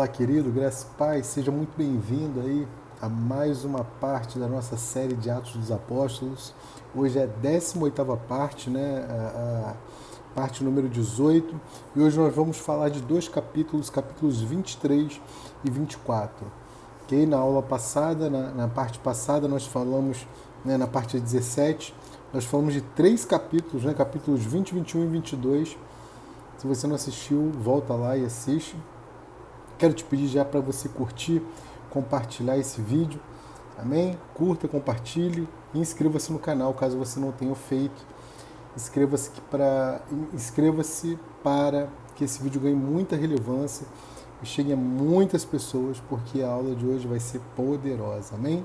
Olá, querido, graças e paz, seja muito bem-vindo aí a mais uma parte da nossa série de Atos dos Apóstolos. Hoje é a 18ª parte, né? A parte número 18. E hoje nós vamos falar de dois capítulos, capítulos 23 e 24. Ok? Na aula passada, na parte passada, nós falamos, né, na parte 17, nós falamos de três capítulos, né? Capítulos 20, 21 e 22. Se você não assistiu, volta lá e assiste. Quero te pedir já para você curtir, compartilhar esse vídeo, amém? Curta, compartilhe e inscreva-se no canal caso você não tenha feito. Inscreva-se para que esse vídeo ganhe muita relevância e chegue a muitas pessoas, porque a aula de hoje vai ser poderosa, amém?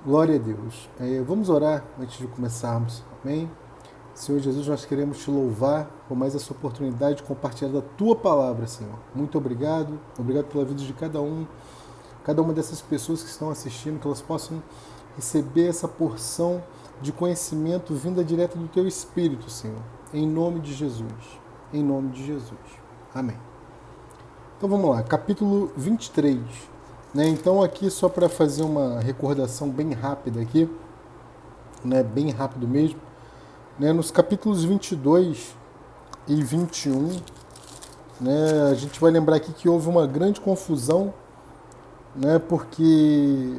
Glória a Deus. Vamos orar antes de começarmos, amém? Senhor Jesus, nós queremos te louvar por mais essa oportunidade de compartilhar da tua palavra, Senhor. Muito obrigado. Obrigado pela vida de cada uma dessas pessoas que estão assistindo, que elas possam receber essa porção de conhecimento vinda direto do teu Espírito, Senhor. Em nome de Jesus. Em nome de Jesus. Amém. Então vamos lá, capítulo 23. Né? Então aqui só para fazer uma recordação bem rápida aqui, né? Bem rápido mesmo. Né, nos capítulos 22 e 21, né, a gente vai lembrar aqui que houve uma grande confusão, né, porque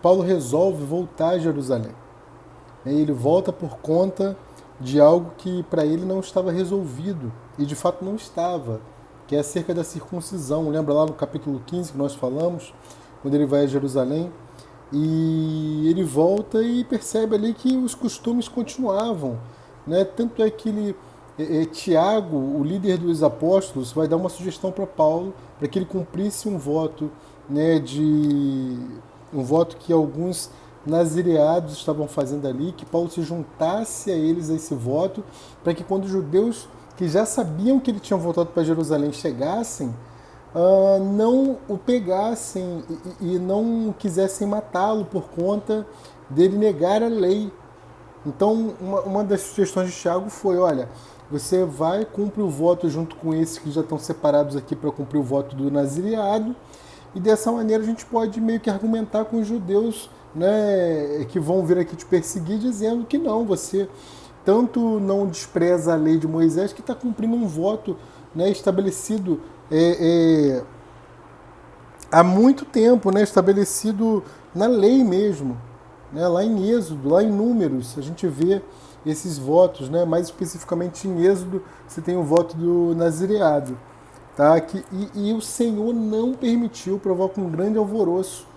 Paulo resolve voltar a Jerusalém. Ele volta por conta de algo que para ele não estava resolvido, e de fato não estava, que é acerca da circuncisão. Lembra lá no capítulo 15 que nós falamos, quando ele vai a Jerusalém? E ele volta e percebe ali que os costumes continuavam, né? Tanto é que Tiago, o líder dos apóstolos, vai dar uma sugestão para Paulo para que ele cumprisse um voto, né, um voto que alguns nazireados estavam fazendo ali, que Paulo se juntasse a eles a esse voto, para que quando os judeus que já sabiam que ele tinha voltado para Jerusalém chegassem, não o pegassem e não quisessem matá-lo por conta dele negar a lei. Então, uma das sugestões de Tiago foi, olha, você vai cumprir o voto junto com esses que já estão separados aqui para cumprir o voto do nazireado, e dessa maneira a gente pode meio que argumentar com os judeus, né, que vão vir aqui te perseguir, dizendo que não, você tanto não despreza a lei de Moisés que está cumprindo um voto, né, estabelecido há muito tempo, né, estabelecido na lei mesmo, né, lá em Êxodo, lá em Números, a gente vê esses votos, né, mais especificamente em Êxodo, você tem o voto do nazireado. Tá? E o Senhor não permitiu, provoca um grande alvoroço.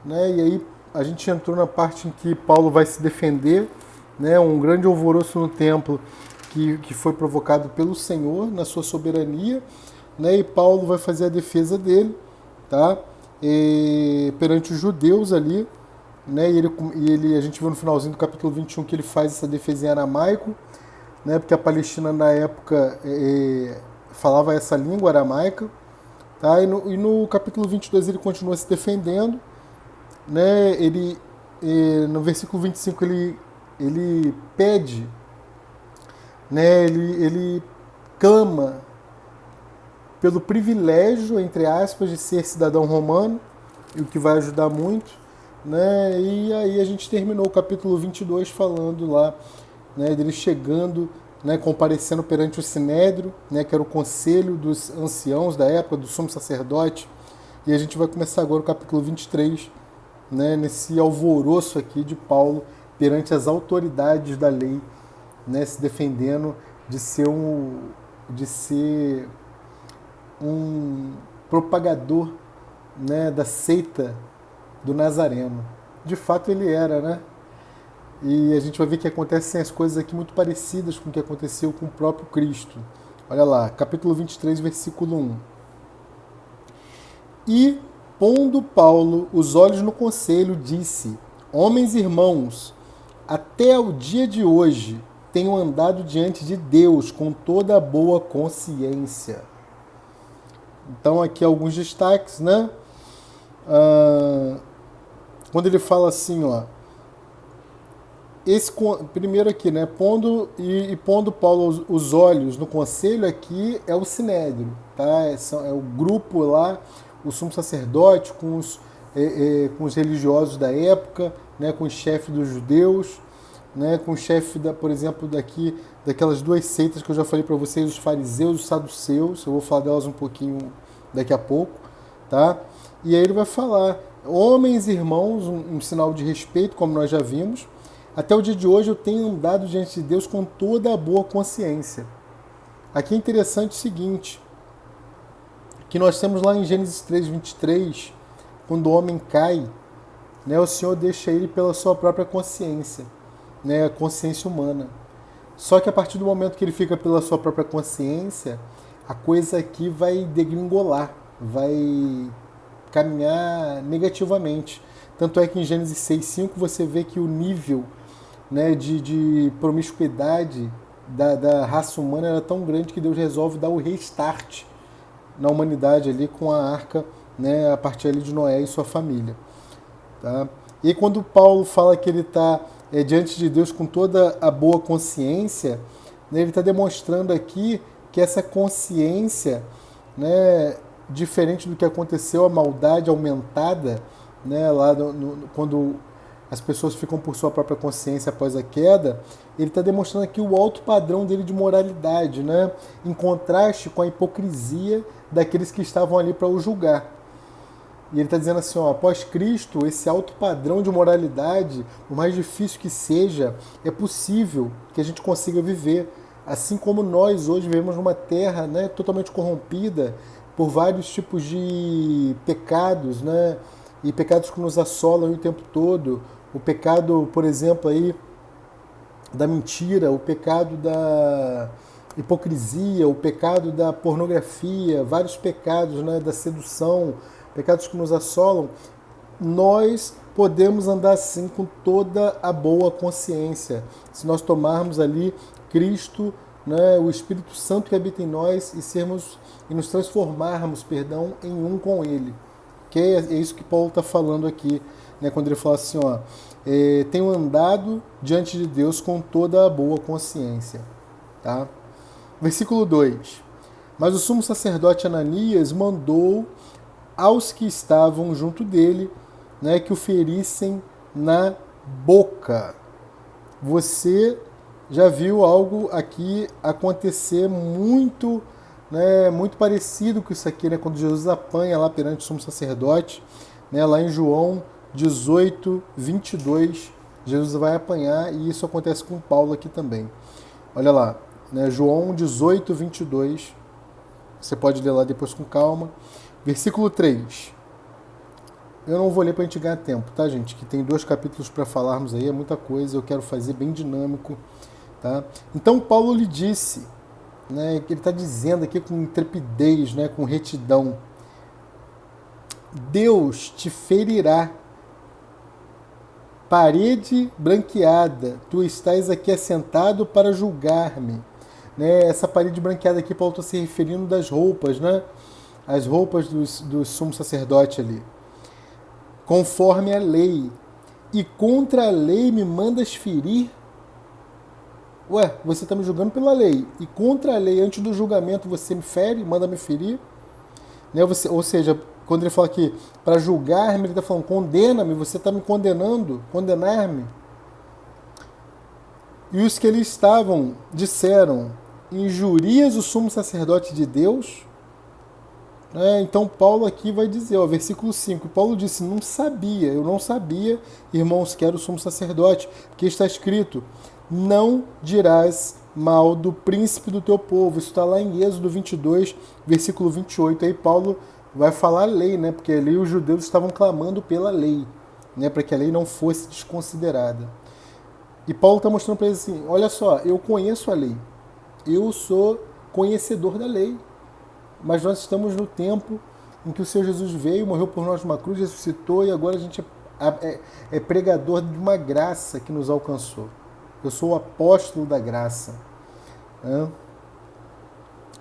Né, e aí a gente entrou na parte em que Paulo vai se defender, né, um grande alvoroço no templo que foi provocado pelo Senhor na sua soberania, né, e Paulo vai fazer a defesa dele, tá, perante os judeus ali, né, a gente viu no finalzinho do capítulo 21 que ele faz essa defesa em aramaico, né, porque a Palestina na época falava essa língua aramaica, tá, e no capítulo 22 ele continua se defendendo, né, no versículo 25 ele pede, né, ele clama pelo privilégio, entre aspas, de ser cidadão romano, e o que vai ajudar muito, né? E aí a gente terminou o capítulo 22 falando lá, né, dele chegando, né, comparecendo perante o Sinédrio, né, que era o conselho dos anciãos da época, do sumo sacerdote, e a gente vai começar agora o capítulo 23, né, nesse alvoroço aqui de Paulo perante as autoridades da lei, né, se defendendo de ser um propagador, né, da seita do Nazareno. De fato ele era, né? E a gente vai ver que acontecem as coisas aqui muito parecidas com o que aconteceu com o próprio Cristo. Olha lá, capítulo 23, versículo 1. E, pondo Paulo os olhos no conselho, disse: Homens e irmãos, até o dia de hoje tenho andado diante de Deus com toda a boa consciência. Então aqui alguns destaques, né? Quando ele fala assim, ó, primeiro aqui, né, pondo Paulo os olhos no conselho, aqui é o Sinédrio, tá? É o grupo lá, o sumo sacerdote com os religiosos da época, né, com o chefe dos judeus, né, com o chefe, por exemplo, daquelas duas seitas que eu já falei para vocês, os fariseus e os saduceus. Eu vou falar delas um pouquinho daqui a pouco, tá? E aí ele vai falar, homens e irmãos, um sinal de respeito, como nós já vimos. Até o dia de hoje eu tenho andado diante de Deus com toda a boa consciência. Aqui é interessante o seguinte, que nós temos lá em Gênesis 3:23, quando o homem cai, né, o Senhor deixa ele pela sua própria consciência, né, a consciência humana. Só que a partir do momento que ele fica pela sua própria consciência, a coisa aqui vai degringolar, vai caminhar negativamente. Tanto é que em Gênesis 6:5 você vê que o nível, né, de promiscuidade da raça humana era tão grande que Deus resolve dar o restart na humanidade ali com a arca, né, a partir ali de Noé e sua família. Tá? E quando Paulo fala que ele está diante de Deus com toda a boa consciência, né, ele está demonstrando aqui que essa consciência, né, diferente do que aconteceu, a maldade aumentada, né, lá quando as pessoas ficam por sua própria consciência após a queda, ele está demonstrando aqui o alto padrão dele de moralidade, né, em contraste com a hipocrisia daqueles que estavam ali para o julgar. E ele está dizendo assim, ó, após Cristo, esse alto padrão de moralidade, por mais difícil que seja, é possível que a gente consiga viver. Assim como nós hoje vivemos numa terra, né, totalmente corrompida por vários tipos de pecados, né, e pecados que nos assolam o tempo todo. O pecado, por exemplo, aí, da mentira, o pecado da hipocrisia, o pecado da pornografia, vários pecados, né, da sedução, pecados que nos assolam. Nós podemos andar assim com toda a boa consciência, se nós tomarmos ali Cristo, né, o Espírito Santo que habita em nós e nos transformarmos, perdão, em um com Ele. Que é isso que Paulo está falando aqui, né, quando ele fala assim, ó, tenho andado diante de Deus com toda a boa consciência. Tá? Versículo 2. Mas o sumo sacerdote Ananias mandou aos que estavam junto dele, né, que o ferissem na boca. Você já viu algo aqui acontecer muito, né, muito parecido com isso aqui, né, quando Jesus apanha lá perante o sumo sacerdote, né, lá em João 18:22, Jesus vai apanhar, e isso acontece com Paulo aqui também. Olha lá, né, João 18:22, você pode ler lá depois com calma. Versículo 3. Eu não vou ler para a gente ganhar tempo, tá, gente? Que tem 2 capítulos para falarmos aí, é muita coisa, eu quero fazer bem dinâmico, tá? Então Paulo lhe disse, né, que ele está dizendo aqui com intrepidez, né, com retidão, Deus te ferirá, parede branqueada, tu estás aqui assentado para julgar-me. Né, essa parede branqueada aqui, Paulo está se referindo das roupas, né? As roupas do sumo sacerdote ali. Conforme a lei. E contra a lei me mandas ferir? Ué, você está me julgando pela lei. E contra a lei, antes do julgamento, você me fere, manda me ferir? Né, ou seja, quando ele fala aqui, para julgar-me, ele está falando, condena-me, você está me condenando, condenar-me. E os que ali estavam disseram, injurias o sumo sacerdote de Deus? Então Paulo aqui vai dizer, ó, versículo 5, Paulo disse, eu não sabia, irmãos, que era o sumo sacerdote, porque está escrito, não dirás mal do príncipe do teu povo. Isso está lá em Êxodo 22, versículo 28. Aí Paulo vai falar a lei, né? Porque ali os judeus estavam clamando pela lei, né? Para que a lei não fosse desconsiderada. E Paulo está mostrando para eles assim, olha só, eu conheço a lei, eu sou conhecedor da lei, mas nós estamos no tempo em que o Senhor Jesus veio, morreu por nós numa cruz, ressuscitou, e agora a gente é pregador de uma graça que nos alcançou. Eu sou o apóstolo da graça.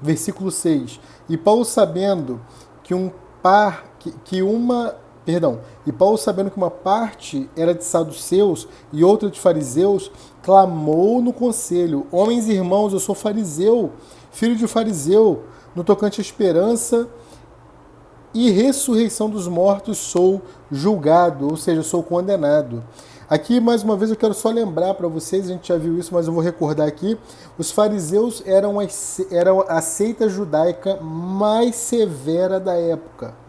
Versículo 6. E Paulo, sabendo que uma Perdão. E Paulo, sabendo que uma parte era de saduceus e outra de fariseus, clamou no conselho: Homens e irmãos, eu sou fariseu, filho de fariseu, no tocante à esperança e ressurreição dos mortos sou julgado, ou seja, sou condenado. Aqui, mais uma vez, eu quero só lembrar para vocês, a gente já viu isso, mas eu vou recordar aqui, os fariseus eram a seita judaica mais severa da época.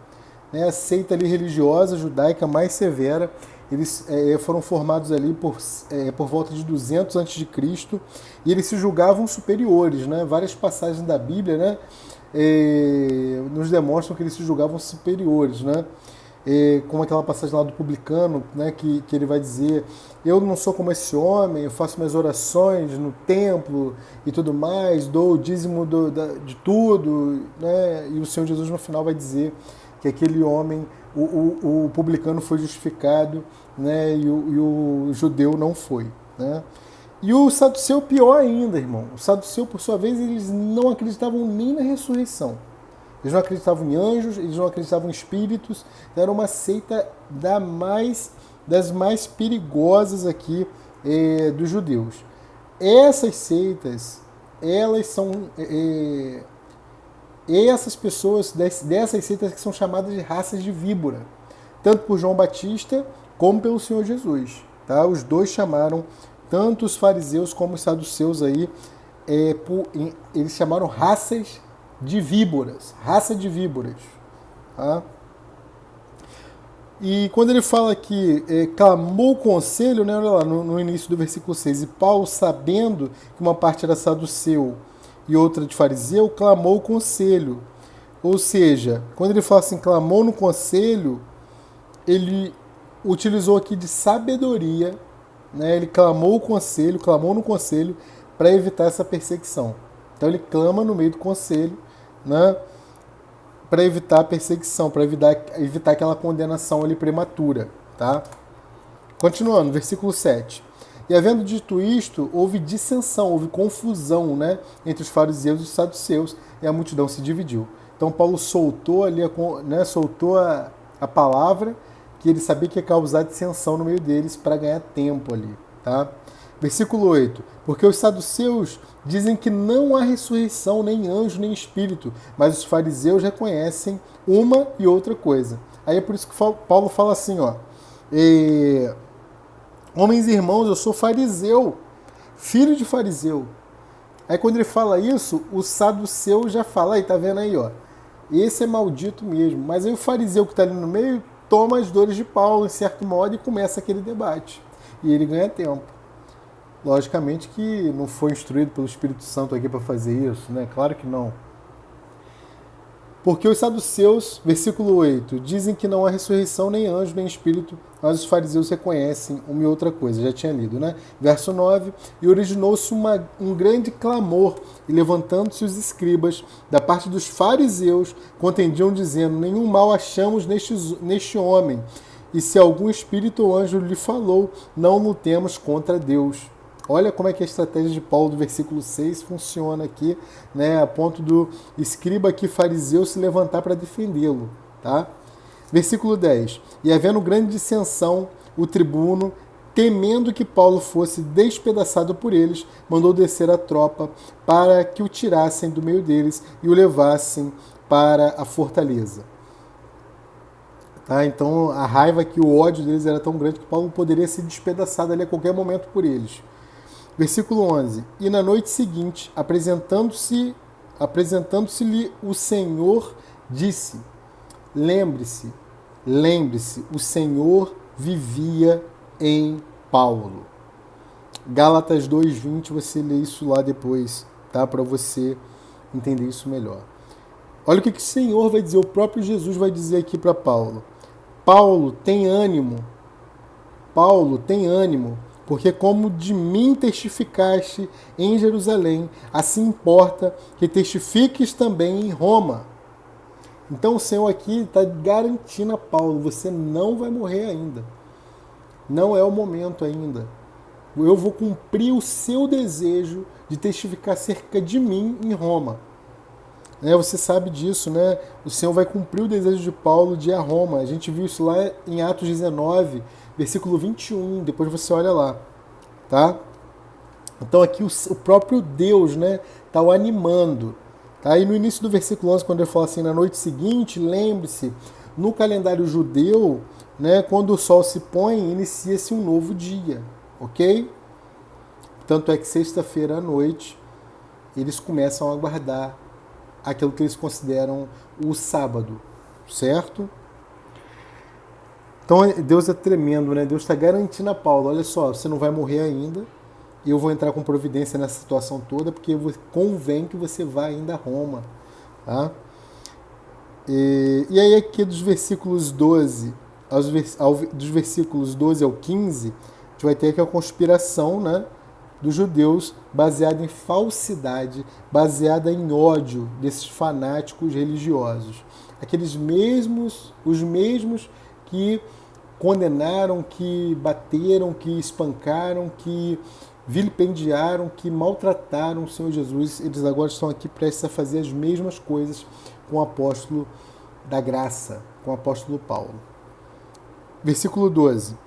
A seita ali religiosa judaica mais severa. Eles foram formados ali por volta de 200 a.C. e eles se julgavam superiores. Né? Várias passagens da Bíblia, né, nos demonstram que eles se julgavam superiores. Né? Como aquela passagem lá do publicano, né, que ele vai dizer: eu não sou como esse homem, eu faço minhas orações no templo e tudo mais, dou o dízimo de tudo. Né? E o Senhor Jesus no final vai dizer que aquele homem, o publicano foi justificado, né, e o judeu não foi. Né? E o saduceu pior ainda, irmão. O saduceu, por sua vez, eles não acreditavam nem na ressurreição. Eles não acreditavam em anjos, eles não acreditavam em espíritos. Era uma seita das mais perigosas aqui dos judeus. Essas seitas, elas são... essas pessoas dessas seitas que são chamadas de raças de víbora, tanto por João Batista como pelo Senhor Jesus. Tá? Os dois chamaram, tanto os fariseus como os saduceus aí, eles chamaram raças de víboras, raça de víboras. Tá? E quando ele fala que clamou o conselho, né, olha lá, no início do versículo 6, e Paulo, sabendo que uma parte era saduceu e outra de fariseu, clamou o conselho. Ou seja, quando ele fala assim, clamou no conselho, ele utilizou aqui de sabedoria, né? Ele clamou no conselho para evitar essa perseguição. Então ele clama no meio do conselho, né? Para evitar a perseguição, para evitar aquela condenação ali prematura. Tá? Continuando, versículo 7. E havendo dito isto, houve dissensão, houve confusão, né, entre os fariseus e os saduceus, e a multidão se dividiu. Então Paulo soltou ali, soltou a palavra, que ele sabia que ia causar dissensão no meio deles para ganhar tempo ali. Tá? Versículo 8. Porque os saduceus dizem que não há ressurreição, nem anjo, nem espírito, mas os fariseus reconhecem uma e outra coisa. Aí é por isso que Paulo fala assim, ó... Homens e irmãos, eu sou fariseu, filho de fariseu. Aí quando ele fala isso, o saduceu já fala, aí tá vendo aí, ó, esse é maldito mesmo. Mas aí o fariseu que está ali no meio toma as dores de Paulo, em certo modo, e começa aquele debate. E ele ganha tempo. Logicamente que não foi instruído pelo Espírito Santo aqui para fazer isso, né? Claro que não. Porque os saduceus, versículo 8, dizem que não há ressurreição, nem anjo, nem espírito, mas os fariseus reconhecem uma e outra coisa. Já tinha lido, né? Verso 9, e originou-se um grande clamor, e levantando-se os escribas, da parte dos fariseus, contendiam dizendo, nenhum mal achamos neste homem, e se algum espírito ou anjo lhe falou, não lutemos contra Deus. Olha como é que a estratégia de Paulo do versículo 6 funciona aqui, né, a ponto do escriba aqui fariseu se levantar para defendê-lo. Tá? Versículo 10. E havendo grande dissensão, o tribuno, temendo que Paulo fosse despedaçado por eles, mandou descer a tropa para que o tirassem do meio deles e o levassem para a fortaleza. Tá? Então a raiva aqui, o ódio deles era tão grande que Paulo poderia ser despedaçado ali a qualquer momento por eles. Versículo 11. E na noite seguinte, apresentando-se-lhe o Senhor, disse, lembre-se, o Senhor vivia em Paulo. Gálatas 2:20, você lê isso lá depois, tá? Para você entender isso melhor. Olha o que o Senhor vai dizer, o próprio Jesus vai dizer aqui para Paulo. Paulo, tem ânimo. Paulo, tem ânimo. Porque como de mim testificaste em Jerusalém, assim importa que testifiques também em Roma. Então o Senhor aqui está garantindo a Paulo, você não vai morrer ainda. Não é o momento ainda. Eu vou cumprir o seu desejo de testificar acerca de mim em Roma. Você sabe disso, né? O Senhor vai cumprir o desejo de Paulo de ir a Roma. A gente viu isso lá em Atos 19, versículo 21. Depois você olha lá, tá? Então aqui o próprio Deus, né, está o animando. Tá? E no início do versículo 11, quando ele fala assim, na noite seguinte, lembre-se, no calendário judeu, né, quando o sol se põe, inicia-se um novo dia, ok? Tanto é que sexta-feira à noite, eles começam a aguardar aquilo que eles consideram o sábado, certo? Então Deus é tremendo, né? Deus está garantindo a Paulo, olha só, você não vai morrer ainda, eu vou entrar com providência nessa situação toda, porque convém que você vá ainda a Roma. Tá? E aí aqui dos versículos 12 dos versículos 12 ao 15, a gente vai ter aqui a conspiração, né, dos judeus baseada em falsidade, baseada em ódio desses fanáticos religiosos. Os mesmos que condenaram, que bateram, que espancaram, que vilipendiaram, que maltrataram o Senhor Jesus, eles agora estão aqui prestes a fazer as mesmas coisas com o apóstolo da graça, com o apóstolo Paulo. Versículo 12.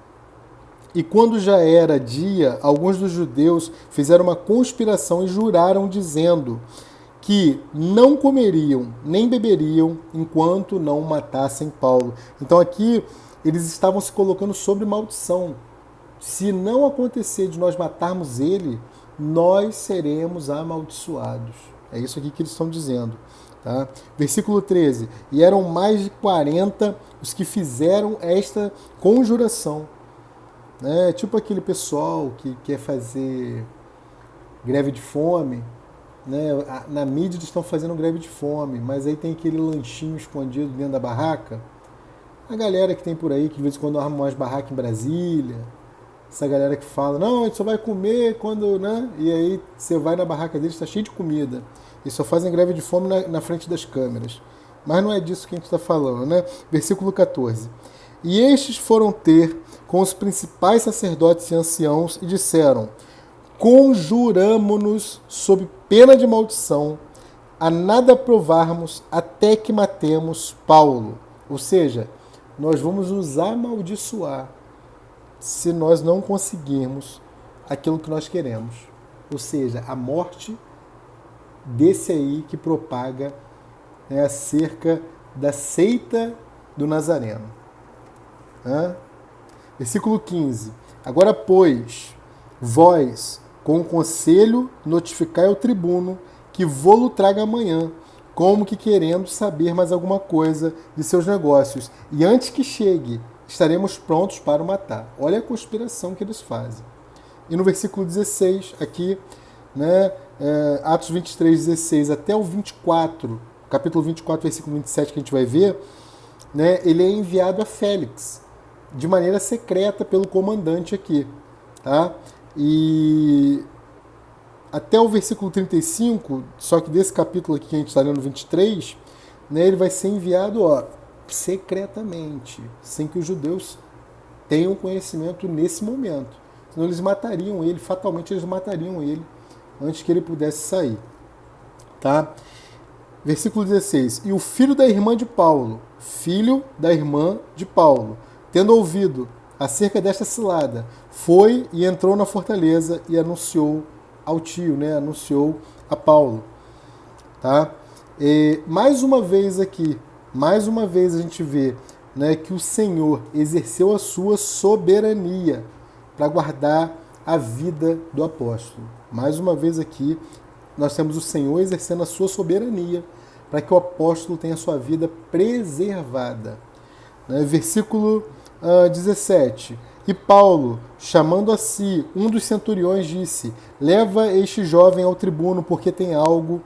E quando já era dia, alguns dos judeus fizeram uma conspiração e juraram, dizendo que não comeriam nem beberiam enquanto não matassem Paulo. Então aqui eles estavam se colocando sob maldição. Se não acontecer de nós matarmos ele, nós seremos amaldiçoados. É isso aqui que eles estão dizendo. Tá? Versículo 13. E eram mais de 40 os que fizeram esta conjuração. Tipo aquele pessoal que quer fazer greve de fome. Na mídia eles estão fazendo greve de fome, mas aí tem aquele lanchinho escondido dentro da barraca. A galera que tem por aí, que de vez em quando arma umas barracas em Brasília, essa galera que fala, não, a gente só vai comer quando, né? E aí você vai na barraca deles, está cheio de comida. E só fazem greve de fome na frente das câmeras. Mas não é disso que a gente está falando, né? Versículo 14. E estes foram ter com os principais sacerdotes e anciãos e disseram, conjuramo-nos sob pena de maldição a nada provarmos até que matemos Paulo. Ou seja, nós vamos nos amaldiçoar se nós não conseguirmos aquilo que nós queremos. Ou seja, a morte desse aí que propaga acerca da seita do Nazareno. Versículo 15. Agora, pois, vós, com o conselho, notificai ao tribuno que vô-lo traga amanhã, como que querendo saber mais alguma coisa de seus negócios. E antes que chegue, estaremos prontos para o matar. Olha a conspiração que eles fazem. E no versículo 16, aqui, Atos 23, 16 até o 24, capítulo 24, versículo 27, que a gente vai ver, ele é enviado a Félix, de maneira secreta pelo comandante aqui. Tá? E até o versículo 35, só que desse capítulo aqui que a gente está lendo, 23, ele vai ser enviado secretamente, sem que os judeus tenham conhecimento nesse momento. Senão eles matariam ele, fatalmente eles matariam ele antes que ele pudesse sair. Tá? Versículo 16. E o filho da irmã de Paulo, tendo ouvido acerca desta cilada, foi e entrou na fortaleza e anunciou ao tio, anunciou a Paulo. Tá? E, mais uma vez a gente vê que o Senhor exerceu a sua soberania para guardar a vida do apóstolo. Mais uma vez aqui, nós temos o Senhor exercendo a sua soberania para que o apóstolo tenha a sua vida preservada. Versículo 17. E Paulo, chamando a si um dos centuriões, disse, leva este jovem ao tribuno, porque tem algo,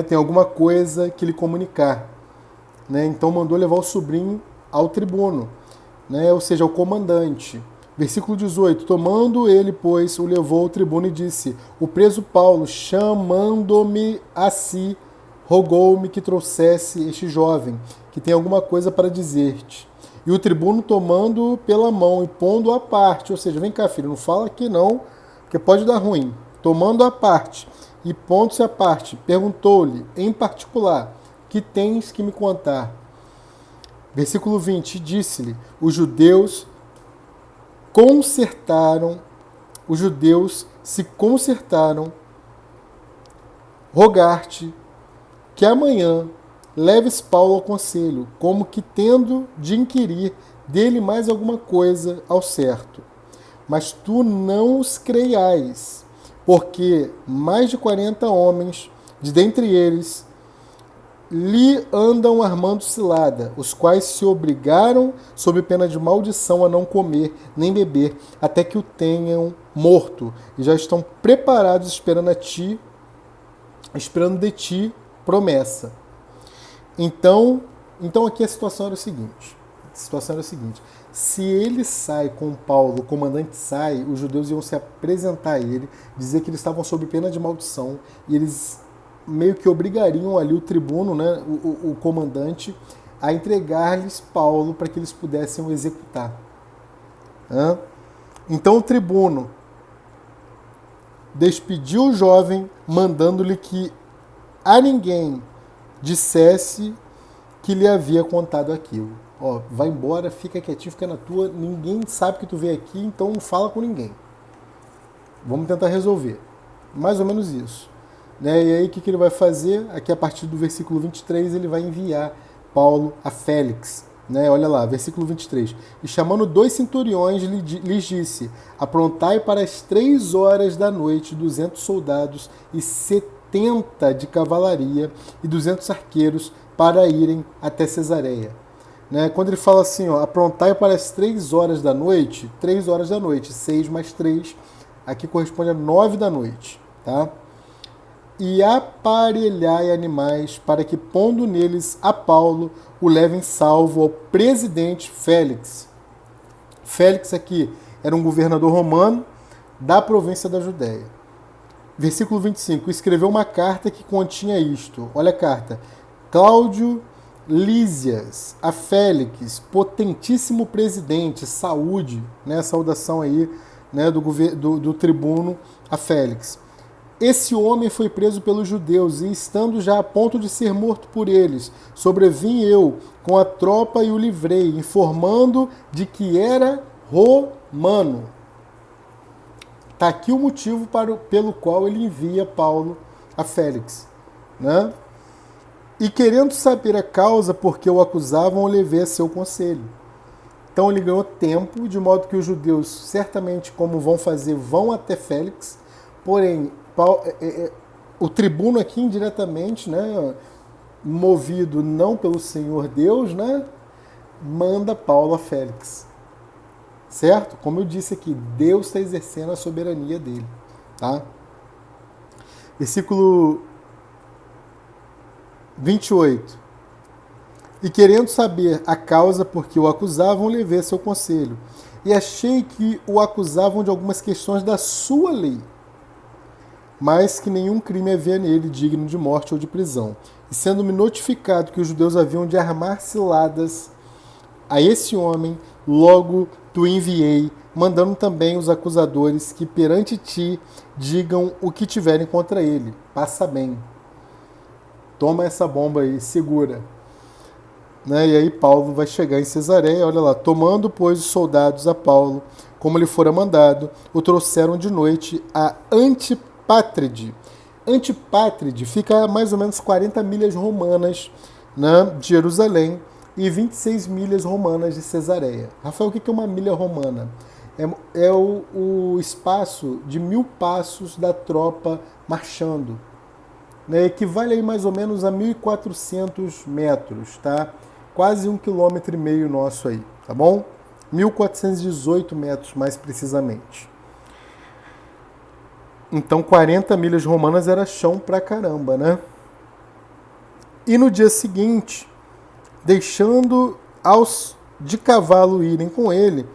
tem alguma coisa que lhe comunicar. Então mandou levar o sobrinho ao tribuno, ou seja, ao comandante. Versículo 18. Tomando ele, pois, o levou ao tribuno e disse, o preso Paulo, chamando-me a si, rogou-me que trouxesse este jovem, que tem alguma coisa para dizer-te. E o tribuno, tomando-o pela mão e pondo-o à parte, ou seja, vem cá, filho, não fala aqui não, porque pode dar ruim. Tomando-o à parte e pontos à parte, perguntou-lhe, em particular, que tens que me contar? Versículo 20, disse-lhe, os judeus se concertaram, rogar-te que amanhã leves Paulo ao conselho, como que tendo de inquirir dele mais alguma coisa ao certo. Mas tu não os creiais, porque mais de 40 homens, de dentre eles, lhe andam armando cilada, os quais se obrigaram, sob pena de maldição, a não comer nem beber, até que o tenham morto, e já estão preparados esperando de ti promessa. Então aqui a situação era o seguinte. Se ele sai com Paulo, o comandante sai, os judeus iam se apresentar a ele, dizer que eles estavam sob pena de maldição, e eles meio que obrigariam ali o tribuno, né, o comandante, a entregar-lhes Paulo para que eles pudessem o executar. Então o tribuno despediu o jovem, mandando-lhe que a ninguém dissesse que lhe havia contado aquilo. Ó, vai embora, fica quietinho, fica na tua, ninguém sabe que tu veio aqui, então não fala com ninguém. Vamos tentar resolver. Mais ou menos isso. Né? E aí o que ele vai fazer? Aqui a partir do versículo 23 ele vai enviar Paulo a Félix. Né? Olha lá, versículo 23. E chamando 2 centuriões lhes disse, aprontai para as 3 horas da noite 200 soldados e 70 de cavalaria e 200 arqueiros para irem até Cesareia. Né? Quando ele fala assim, ó, aprontai para as 3 horas da noite, 3 horas da noite, 6 mais 3, aqui corresponde a 9 da noite. Tá? E aparelhai animais para que, pondo neles a Paulo, o levem salvo ao presidente Félix. Félix aqui era um governador romano da província da Judéia. Versículo 25. Escreveu uma carta que continha isto. Olha a carta. Cláudio Lísias, a Félix, potentíssimo presidente, saúde, né, a saudação aí, né, do tribuno a Félix. Esse homem foi preso pelos judeus e, estando já a ponto de ser morto por eles, sobrevim eu com a tropa e o livrei, informando de que era romano. Está aqui o motivo pelo qual ele envia Paulo a Félix. Né? E querendo saber a causa por que o acusavam, o levei a seu conselho. Então ele ganhou tempo, de modo que os judeus, certamente, como vão fazer, vão até Félix, porém, o tribuno aqui indiretamente, né, movido não pelo Senhor Deus, né, manda Paulo a Félix. Certo? Como eu disse aqui, Deus está exercendo a soberania dele. Tá? Versículo 28. E querendo saber a causa por que o acusavam, levei a seu conselho. E achei que o acusavam de algumas questões da sua lei, mas que nenhum crime havia nele digno de morte ou de prisão. E sendo-me notificado que os judeus haviam de armar ciladas a esse homem, logo tu enviei, mandando também os acusadores que perante ti digam o que tiverem contra ele. Passa bem. Toma essa bomba aí, segura. Né? E aí Paulo vai chegar em Cesareia, olha lá, tomando, pois, os soldados a Paulo, como lhe fora mandado, o trouxeram de noite a Antipátride. Antipátride fica a mais ou menos 40 milhas romanas, né, de Jerusalém e 26 milhas romanas de Cesareia. Rafael, o que é uma milha romana? É o espaço de 1000 passos da tropa marchando. Né, equivale aí mais ou menos a 1.400 metros, tá? Quase 1,5 km nosso aí, tá bom? 1.418 metros, mais precisamente. Então, 40 milhas romanas era chão pra caramba, né? E no dia seguinte, deixando aos de cavalo irem com ele,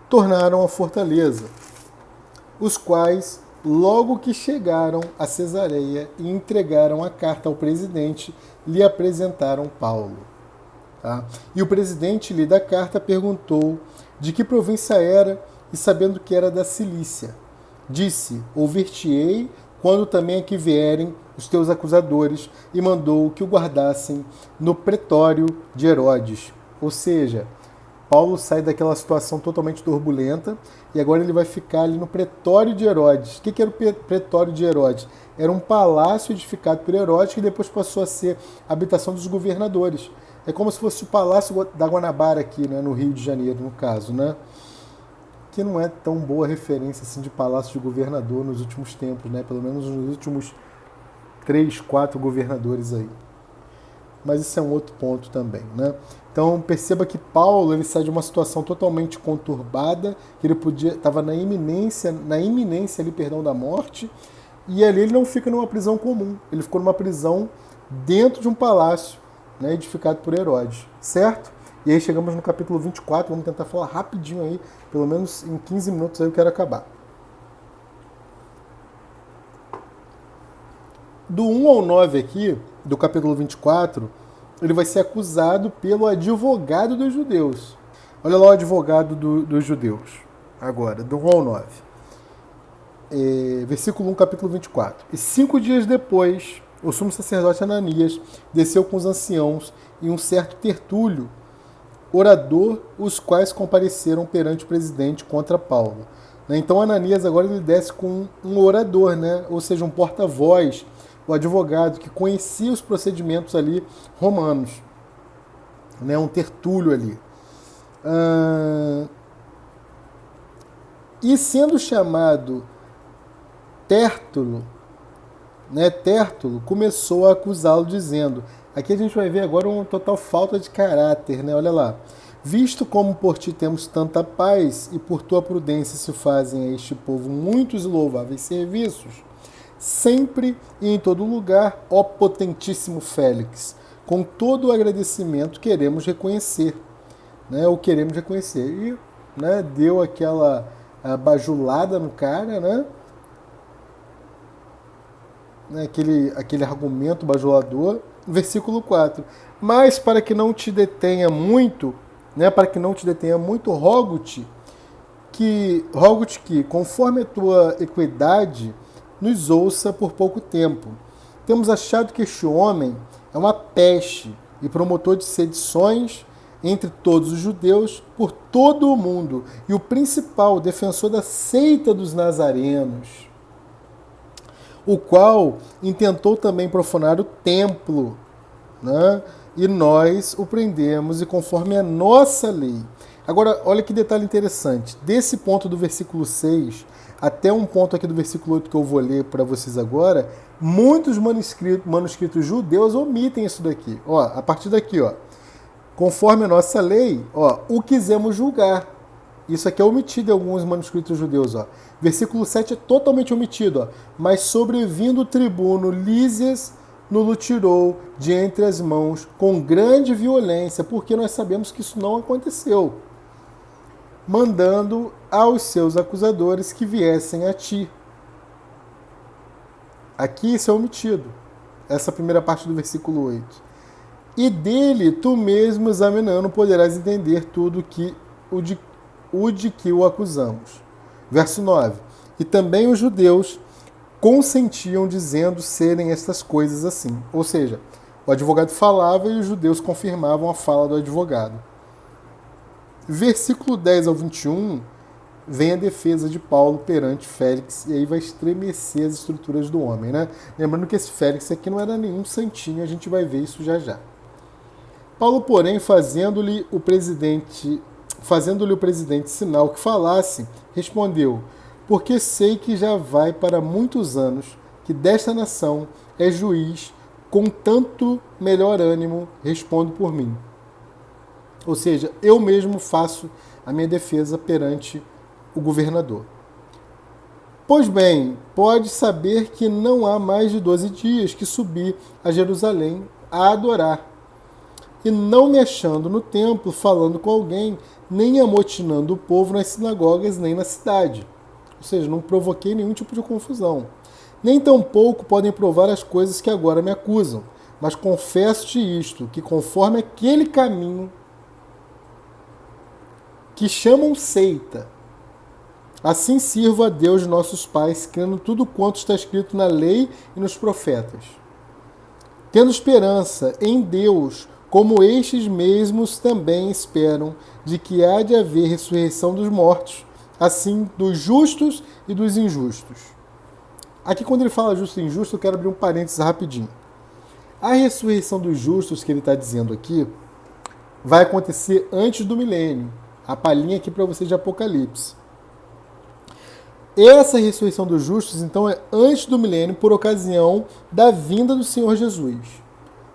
tornaram a fortaleza, os quais, logo que chegaram a Cesareia e entregaram a carta ao presidente, lhe apresentaram Paulo. Tá? E o presidente lhe da carta perguntou de que província era, e sabendo que era da Cilícia, disse, ouvir-te-ei quando também aqui vierem os teus acusadores, e mandou que o guardassem no pretório de Herodes. Ou seja, Paulo sai daquela situação totalmente turbulenta e agora ele vai ficar ali no pretório de Herodes. O que era o pretório de Herodes? Era um palácio edificado por Herodes que depois passou a ser a habitação dos governadores. É como se fosse o Palácio da Guanabara aqui, né, no Rio de Janeiro, no caso, né? Que não é tão boa referência assim de palácio de governador nos últimos tempos, né? Pelo menos nos últimos 3, 4 governadores aí. Mas isso é um outro ponto também, né? Então perceba que Paulo ele sai de uma situação totalmente conturbada, que ele estava na iminência ali, perdão, da morte, e ali ele não fica numa prisão comum, ele ficou numa prisão dentro de um palácio, né, edificado por Herodes, certo? E aí chegamos no capítulo 24, vamos tentar falar rapidinho aí, pelo menos em 15 minutos aí eu quero acabar. Do 1 ao 9 aqui, do capítulo 24, ele vai ser acusado pelo advogado dos judeus. Olha lá o advogado dos judeus, agora, do 1 ao 9. Versículo 1, capítulo 24. E 5 dias depois, o sumo sacerdote Ananias desceu com os anciãos e um certo Tertúlio, orador, os quais compareceram perante o presidente contra Paulo. Então Ananias agora ele desce com um orador, né? Ou seja, um porta-voz, o advogado que conhecia os procedimentos ali romanos, né? Um Tertúlio ali. E sendo chamado Tértulo, né? Tértulo começou a acusá-lo dizendo, aqui a gente vai ver agora uma total falta de caráter, né? Olha lá. Visto como por ti temos tanta paz e por tua prudência se fazem a este povo muitos e louváveis serviços, sempre e em todo lugar, ó potentíssimo Félix, com todo o agradecimento queremos reconhecer, né? O queremos reconhecer. E, né, deu aquela bajulada no cara, né? Aquele argumento bajulador. Versículo 4. Mas para que não te detenha muito, né, rogo-te que, conforme a tua equidade, nos ouça por pouco tempo. Temos achado que este homem é uma peste e promotor de sedições entre todos os judeus por todo o mundo e o principal defensor da seita dos nazarenos, o qual intentou também profanar o templo, né? E nós o prendemos e conforme a nossa lei. Agora, olha que detalhe interessante. Desse ponto do versículo 6 até um ponto aqui do versículo 8 que eu vou ler para vocês agora, muitos manuscritos judeus omitem isso daqui. Ó, a partir daqui, ó, conforme a nossa lei, ó, o quisemos julgar. Isso aqui é omitido em alguns manuscritos judeus. Ó. Versículo 7 é totalmente omitido. Ó. Mas sobrevindo o tribuno Lísias, nos tirou de entre as mãos com grande violência, porque nós sabemos que isso não aconteceu, mandando aos seus acusadores que viessem a ti. Aqui isso é omitido, essa primeira parte do versículo 8. E dele, tu mesmo examinando, poderás entender tudo de que o acusamos. Verso 9. E também os judeus consentiam dizendo serem estas coisas assim. Ou seja, o advogado falava e os judeus confirmavam a fala do advogado. Versículo 10 ao 21, vem a defesa de Paulo perante Félix, e aí vai estremecer as estruturas do homem, né? Lembrando que esse Félix aqui não era nenhum santinho, a gente vai ver isso já já. Paulo, porém, fazendo-lhe o presidente sinal que falasse, respondeu, porque sei que já vai para muitos anos que desta nação é juiz, com tanto melhor ânimo respondo por mim. Ou seja, eu mesmo faço a minha defesa perante o governador. Pois bem, pode saber que não há mais de 12 dias que subi a Jerusalém a adorar, e não me achando no templo, falando com alguém, nem amotinando o povo nas sinagogas, nem na cidade. Ou seja, não provoquei nenhum tipo de confusão. Nem tampouco podem provar as coisas que agora me acusam, mas confesso-te isto, que conforme aquele caminho que chamam seita, Assim sirvo a Deus de nossos pais, crendo tudo quanto está escrito na lei e nos profetas. Tendo esperança em Deus, como estes mesmos também esperam, de que há de haver ressurreição dos mortos, assim dos justos e dos injustos. Aqui, quando ele fala justo e injusto, eu quero abrir um parênteses rapidinho. A ressurreição dos justos, que ele está dizendo aqui, vai acontecer antes do milênio. A palhinha aqui para vocês de Apocalipse. Essa ressurreição dos justos, então, é antes do milênio, por ocasião da vinda do Senhor Jesus.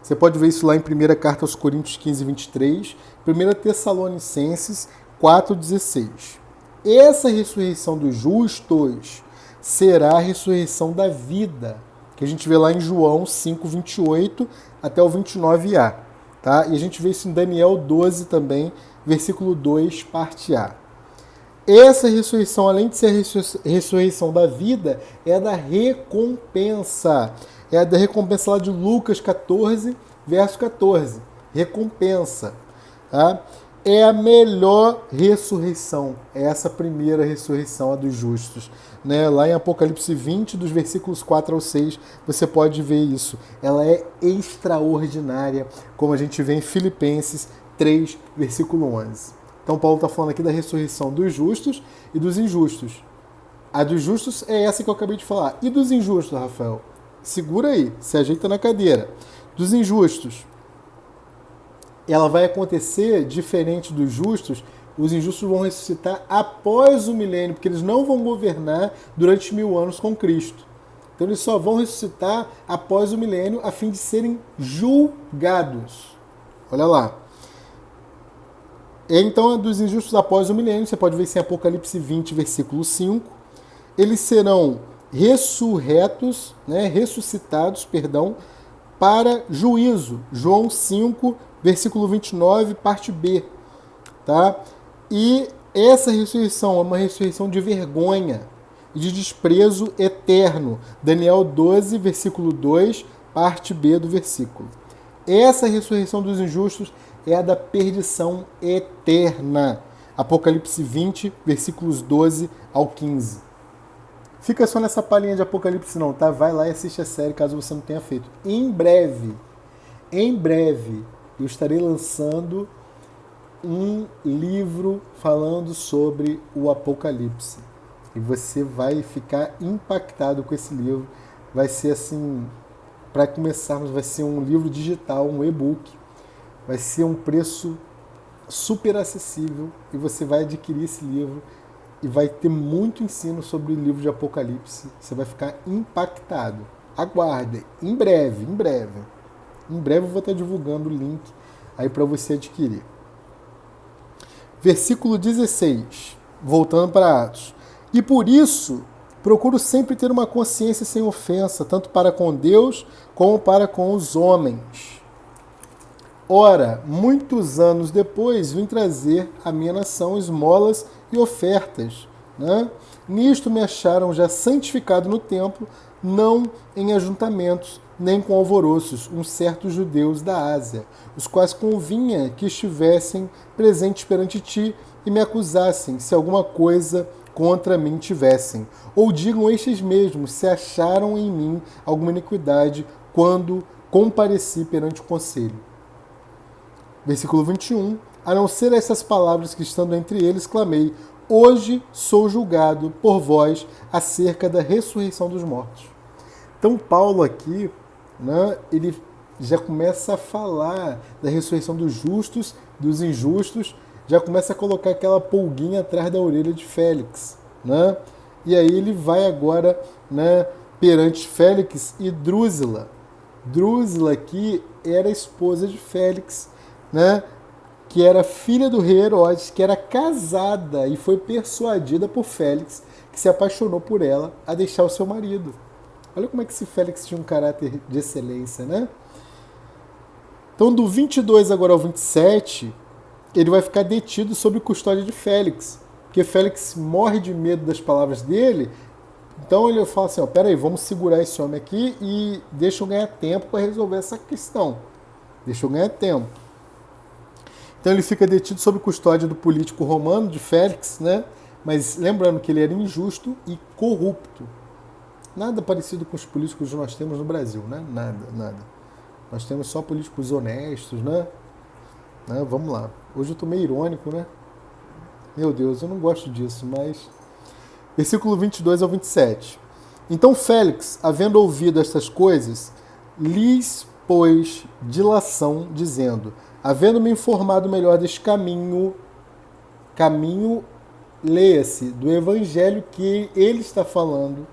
Você pode ver isso lá em 1ª Carta aos Coríntios 15, 23, 1 Tessalonicenses 4, 16. Essa ressurreição dos justos será a ressurreição da vida, que a gente vê lá em João 5, 28 até o 29a. Tá? E a gente vê isso em Daniel 12 também, versículo 2, parte A. Essa ressurreição, além de ser a ressurreição da vida, é a da recompensa. É a da recompensa lá de Lucas 14, verso 14. Recompensa. Tá? É a melhor ressurreição. É essa primeira ressurreição, a dos justos. Né? Lá em Apocalipse 20, dos versículos 4 ao 6, você pode ver isso. Ela é extraordinária, como a gente vê em Filipenses 3, versículo 11. Então Paulo está falando aqui da ressurreição dos justos e dos injustos. A dos justos é essa que eu acabei de falar. E dos injustos, Rafael? Segura aí, se ajeita na cadeira. Dos injustos, ela vai acontecer diferente dos justos. Os injustos vão ressuscitar após o milênio, porque eles não vão governar durante 1000 anos com Cristo. Então eles só vão ressuscitar após o milênio a fim de serem julgados. Olha lá. Então, dos injustos após o milênio, você pode ver isso em Apocalipse 20, versículo 5. Eles serão ressuscitados, para juízo. João 5, versículo 29, parte B. Tá? E essa ressurreição é uma ressurreição de vergonha e de desprezo eterno. Daniel 12, versículo 2, parte B do versículo. Essa ressurreição dos injustos é a da perdição eterna. Apocalipse 20, versículos 12 ao 15. Fica só nessa palhinha de Apocalipse não, tá? Vai lá e assiste a série, caso você não tenha feito. Em breve, eu estarei lançando um livro falando sobre o Apocalipse. E você vai ficar impactado com esse livro. Vai ser assim, para começarmos, vai ser um livro digital, um e-book. Vai ser um preço super acessível e você vai adquirir esse livro e vai ter muito ensino sobre o livro de Apocalipse. Você vai ficar impactado. Aguardem, em breve. Em breve eu vou estar divulgando o link aí para você adquirir. Versículo 16, voltando para Atos. E por isso, procuro sempre ter uma consciência sem ofensa, tanto para com Deus como para com os homens. Ora, muitos anos depois, vim trazer à minha nação esmolas e ofertas. Né? Nisto me acharam já santificado no templo, não em ajuntamentos, nem com alvoroços, uns certos judeus da Ásia, os quais convinha que estivessem presentes perante ti e me acusassem, se alguma coisa contra mim tivessem. Ou digam estes mesmos, se acharam em mim alguma iniquidade, quando compareci perante o conselho. Versículo 21. A não ser essas palavras que estando entre eles, clamei, hoje sou julgado por vós acerca da ressurreição dos mortos. Então Paulo aqui, né, ele já começa a falar da ressurreição dos justos, dos injustos, já começa a colocar aquela pulguinha atrás da orelha de Félix. Né? E aí ele vai agora, né, perante Félix e Drusila. Drusila aqui era a esposa de Félix, né, que era filha do rei Herodes, que era casada e foi persuadida por Félix, que se apaixonou por ela, a deixar o seu marido. Olha como é que esse Félix tinha um caráter de excelência, né? Então, do 22 agora ao 27, ele vai ficar detido sob custódia de Félix, porque Félix morre de medo das palavras dele. Então ele fala assim, peraí, vamos segurar esse homem aqui e deixa eu ganhar tempo para resolver essa questão. Deixa eu ganhar tempo. Então ele fica detido sob custódia do político romano, de Félix, né? Mas lembrando que ele era injusto e corrupto. Nada parecido com os políticos que nós temos no Brasil, né? Nada, nada. Nós temos só políticos honestos, né? Vamos lá. Hoje eu tô meio irônico, né? Meu Deus, eu não gosto disso, mas... Versículo 22 ao 27. Então Félix, havendo ouvido estas coisas, lhes pôs dilação, dizendo, havendo-me informado melhor deste caminho, leia-se, do evangelho que ele está falando,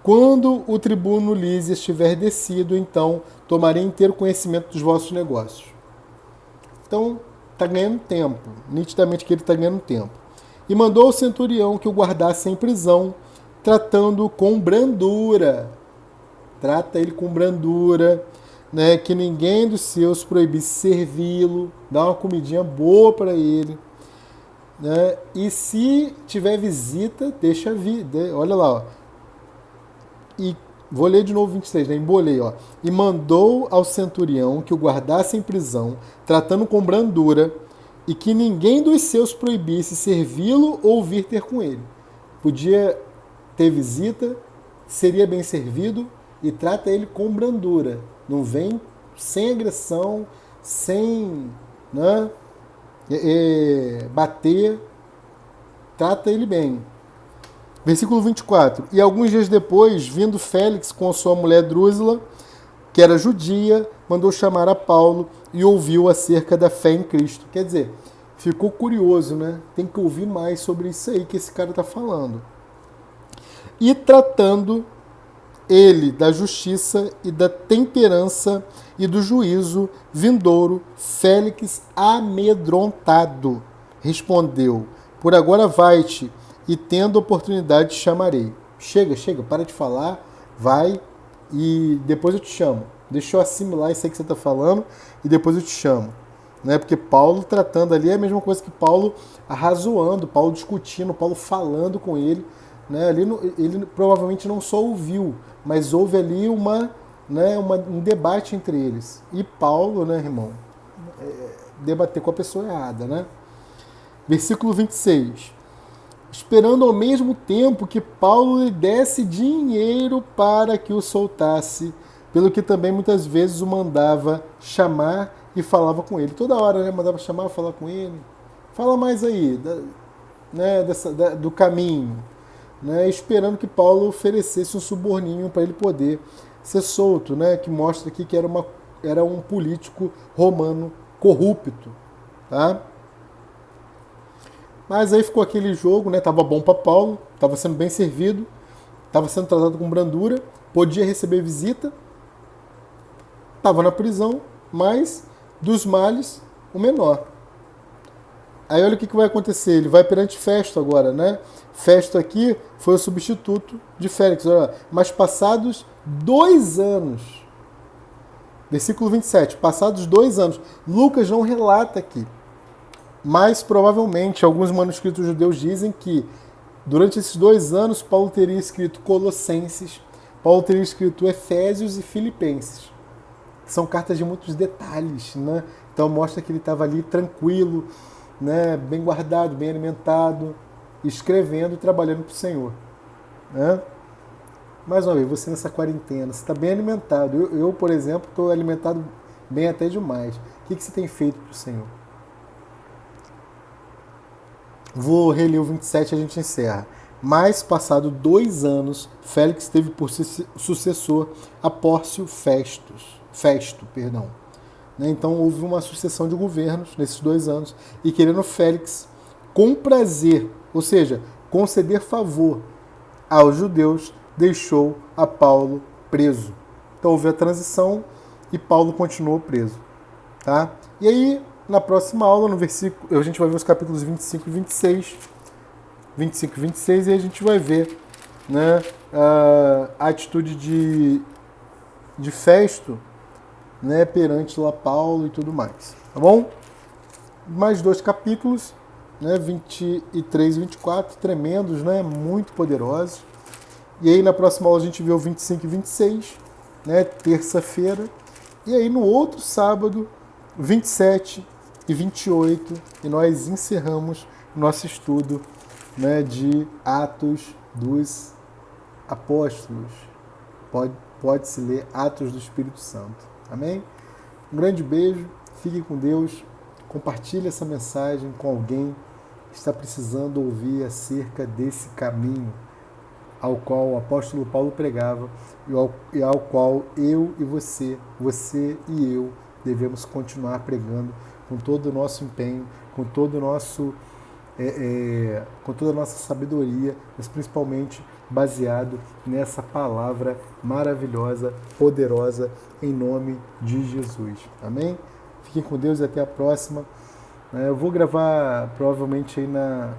quando o tribuno Lísias estiver descido, então tomarei inteiro conhecimento dos vossos negócios. Então, está ganhando tempo, nitidamente que ele está ganhando tempo. E mandou ao centurião que o guardasse em prisão, tratando-o com brandura. Trata ele com brandura, né? Que ninguém dos seus proibisse servi-lo, dá uma comidinha boa para ele. Né? E se tiver visita, deixa vir. Olha lá, ó. E vou ler de novo 26, né? Embolei, ó. E mandou ao centurião que o guardasse em prisão, tratando com brandura, e que ninguém dos seus proibisse servi-lo ou vir ter com ele. Podia ter visita, seria bem servido, e trata ele com brandura. Não vem sem agressão, sem, né, bater, trata ele bem. Versículo 24. E alguns dias depois, vindo Félix com a sua mulher Drúzila, que era judia, mandou chamar a Paulo e ouviu acerca da fé em Cristo. Quer dizer, ficou curioso, né? Tem que ouvir mais sobre isso aí que esse cara está falando. E tratando ele da justiça e da temperança e do juízo vindouro, Félix, amedrontado, respondeu, por agora vai-te, e tendo oportunidade te chamarei. Chega, para de falar, vai, e depois eu te chamo. Deixa eu assimilar isso aí que você está falando, e depois eu te chamo. Né? Porque Paulo tratando ali é a mesma coisa que Paulo arrazoando, Paulo discutindo, Paulo falando com ele. Né? Ele provavelmente não só ouviu, mas houve ali um debate entre eles. E Paulo, né, irmão, debater com a pessoa errada. Né? Versículo 26. Esperando ao mesmo tempo que Paulo lhe desse dinheiro para que o soltasse, pelo que também muitas vezes o mandava chamar e falava com ele. Toda hora, né, mandava chamar e falar com ele. Fala mais aí, do caminho. Né, esperando que Paulo oferecesse um suborninho para ele poder ser solto, né, que mostra aqui que era um político romano corrupto. Tá? Mas aí ficou aquele jogo, né? Tava bom para Paulo, estava sendo bem servido, estava sendo tratado com brandura, podia receber visita, estava na prisão, mas dos males o menor. Aí olha o que vai acontecer, ele vai perante Festo agora, né? Festo aqui foi o substituto de Félix. Olha, mas passados 2 anos, versículo 27, passados 2 anos, Lucas não relata aqui. Mas, provavelmente, alguns manuscritos judeus dizem que, durante esses 2 anos, Paulo teria escrito Colossenses, Paulo teria escrito Efésios e Filipenses. São cartas de muitos detalhes, né? Então, mostra que ele estava ali tranquilo, né? Bem guardado, bem alimentado, escrevendo e trabalhando para o Senhor. Né? Mais uma vez, você nessa quarentena, você está bem alimentado. Eu, por exemplo, estou alimentado bem até demais. O que você tem feito para o Senhor? Vou reler o 27 e a gente encerra. Mas, passado 2 anos, Félix teve por sucessor a Pórcio Festo. Então, houve uma sucessão de governos nesses 2 anos. E querendo Félix, com prazer, ou seja, conceder favor aos judeus, deixou a Paulo preso. Então, houve a transição e Paulo continuou preso. Tá? E aí, na próxima aula, no versículo, a gente vai ver os capítulos 25 e 26. 25 e 26, e a gente vai ver, né, a atitude de Festo, né, perante lá Paulo e tudo mais. Tá bom? Mais 2 capítulos, né, 23 e 24, tremendos, né, muito poderosos. E aí na próxima aula a gente vê o 25 e 26, né, terça-feira. E aí no outro sábado, 27 e 28, e nós encerramos nosso estudo né, de Atos dos Apóstolos. Pode-se ler Atos do Espírito Santo. Amém? Um grande beijo, fique com Deus, compartilhe essa mensagem com alguém que está precisando ouvir acerca desse caminho ao qual o apóstolo Paulo pregava e ao qual eu e você e eu devemos continuar pregando com todo o nosso empenho, com todo o nosso com toda a nossa sabedoria, mas principalmente baseado nessa palavra maravilhosa, poderosa, em nome de Jesus. Amém? Fiquem com Deus e até a próxima. Eu vou gravar provavelmente aí na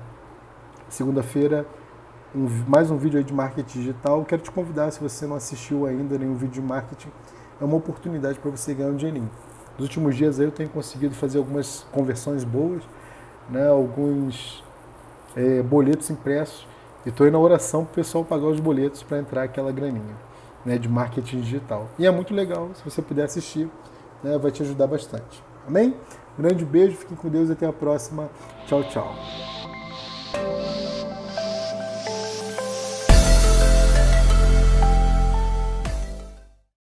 segunda-feira mais um vídeo aí de marketing digital. Quero te convidar, se você não assistiu ainda nenhum vídeo de marketing, é uma oportunidade para você ganhar um dinheirinho. Nos últimos dias aí eu tenho conseguido fazer algumas conversões boas, né, alguns boletos impressos, e estou aí na oração para o pessoal pagar os boletos para entrar aquela graninha, né, de marketing digital. E é muito legal, se você puder assistir, né, vai te ajudar bastante. Amém? Grande beijo, fiquem com Deus e até a próxima. Tchau, tchau.